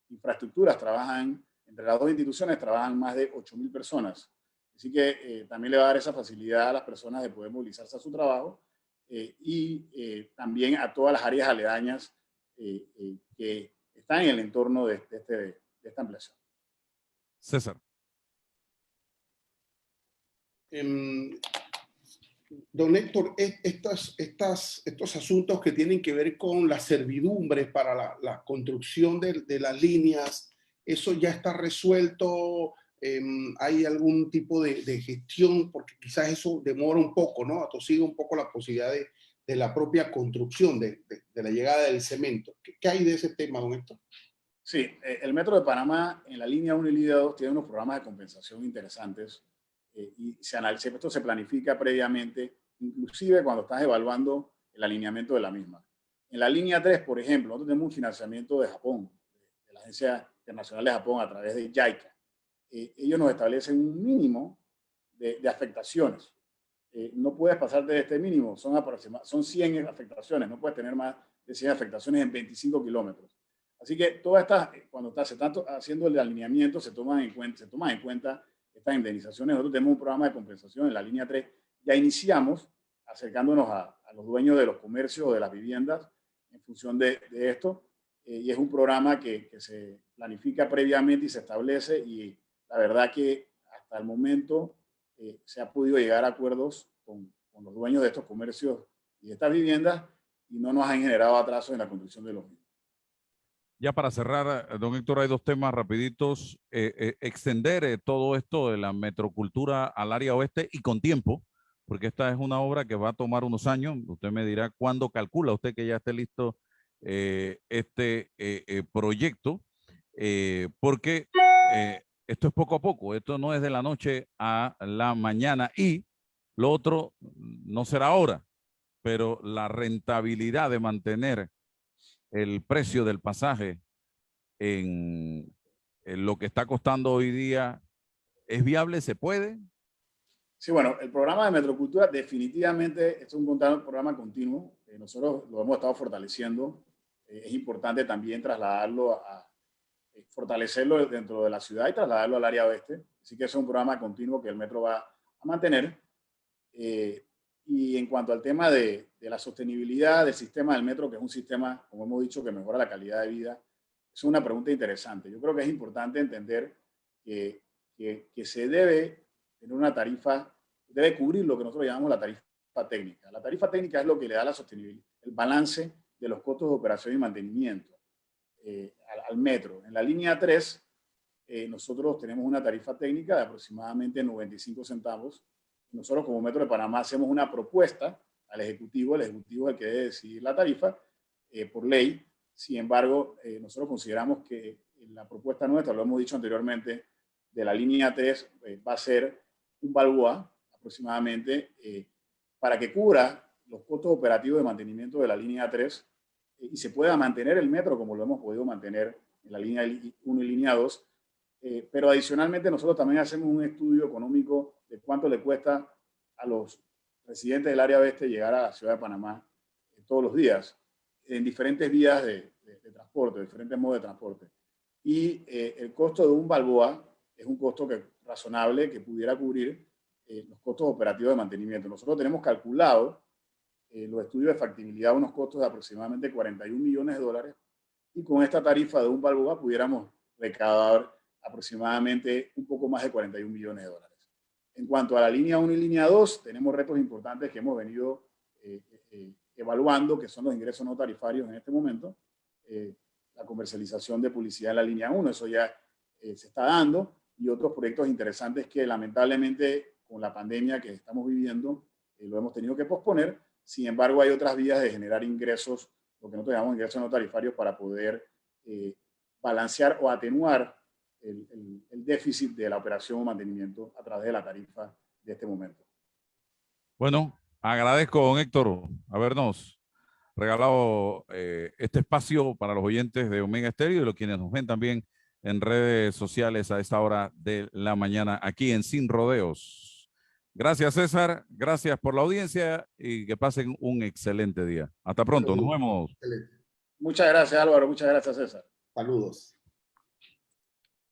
infraestructuras trabajan, entre las dos instituciones trabajan más de 8.000 personas. Así que también le va a dar esa facilidad a las personas de poder movilizarse a su trabajo y también a todas las áreas aledañas que están en el entorno de esta ampliación. César. Don Héctor, estos asuntos que tienen que ver con las servidumbres para la construcción de las líneas, ¿eso ya está resuelto? ¿Hay algún tipo de gestión? Porque quizás eso demora un poco, ¿no? Atosiga un poco la posibilidad de la propia construcción, de la llegada del cemento. ¿Qué hay de ese tema, don Héctor? Sí, el Metro de Panamá en la línea 1 y línea 2 tiene unos programas de compensación interesantes y esto se planifica previamente, inclusive cuando estás evaluando el alineamiento de la misma. En la línea 3, por ejemplo, nosotros tenemos un financiamiento de Japón, de la Agencia Internacional de Japón a través de JICA. Ellos nos establecen un mínimo de afectaciones. No puedes pasarte de este mínimo, son 100 afectaciones, no puedes tener más de 100 afectaciones en 25 kilómetros. Así que todas estas, cuando se está haciendo el alineamiento, se toman en cuenta estas indemnizaciones. Nosotros tenemos un programa de compensación en la línea 3. Ya iniciamos acercándonos a los dueños de los comercios o de las viviendas en función de esto. Y es un programa que se planifica previamente y se establece, y la verdad que hasta el momento se ha podido llegar a acuerdos con los dueños de estos comercios y de estas viviendas y no nos han generado atrasos en la construcción de los mismos. Ya para cerrar, don Héctor, hay 2 temas rapiditos. Extender todo esto de la metrocultura al área oeste y con tiempo, porque esta es una obra que va a tomar unos años. Usted me dirá cuándo calcula usted que ya esté listo este proyecto, porque esto es poco a poco, esto no es de la noche a la mañana, y lo otro no será ahora, pero la rentabilidad de mantener el precio del pasaje en lo que está costando hoy día, ¿es viable? ¿Se puede? Sí, bueno, el programa de Metrocultura definitivamente es un programa continuo. Nosotros lo hemos estado fortaleciendo. Es importante también trasladarlo fortalecerlo dentro de la ciudad y trasladarlo al área oeste. Así que es un programa continuo que el Metro va a mantener. Y en cuanto al tema de la sostenibilidad del sistema del Metro, que es un sistema, como hemos dicho, que mejora la calidad de vida, es una pregunta interesante. Yo creo que es importante entender que se debe tener una tarifa, debe cubrir lo que nosotros llamamos la tarifa técnica. La tarifa técnica es lo que le da la sostenibilidad, el balance de los costos de operación y mantenimiento al metro. En la línea 3, nosotros tenemos una tarifa técnica de aproximadamente 95 centavos. Nosotros como Metro de Panamá hacemos una propuesta al Ejecutivo. El Ejecutivo es el que debe decidir la tarifa por ley. Sin embargo, nosotros consideramos que la propuesta nuestra, lo hemos dicho anteriormente, de la línea 3 va a ser un balboa aproximadamente para que cubra los costos operativos de mantenimiento de la línea 3 y se pueda mantener el metro como lo hemos podido mantener en la línea 1 y línea 2. Pero adicionalmente nosotros también hacemos un estudio económico de cuánto le cuesta a los residentes del área oeste llegar a la ciudad de Panamá todos los días en diferentes vías de transporte, diferentes modos de transporte. Y el costo de un balboa es un costo razonable que pudiera cubrir los costos operativos de mantenimiento. Nosotros tenemos calculado los estudios de factibilidad unos costos de aproximadamente 41 millones de dólares y con esta tarifa de un balboa pudiéramos recaudar aproximadamente un poco más de 41 millones de dólares. En cuanto a la línea 1 y línea 2, tenemos retos importantes que hemos venido evaluando, que son los ingresos no tarifarios en este momento. La comercialización de publicidad en la línea 1, eso ya se está dando, y otros proyectos interesantes que lamentablemente con la pandemia que estamos viviendo lo hemos tenido que posponer. Sin embargo, hay otras vías de generar ingresos, lo que nosotros llamamos ingresos no tarifarios, para poder balancear o atenuar el déficit de la operación o mantenimiento a través de la tarifa de este momento. Bueno, agradezco, don Héctor, habernos regalado este espacio para los oyentes de Omega Estéreo y los quienes nos ven también en redes sociales a esta hora de la mañana aquí en Sin Rodeos. Gracias, César. Gracias por la audiencia y que pasen un excelente día. Hasta pronto. Nos vemos. Excelente. Muchas gracias, Álvaro. Muchas gracias, César. Saludos.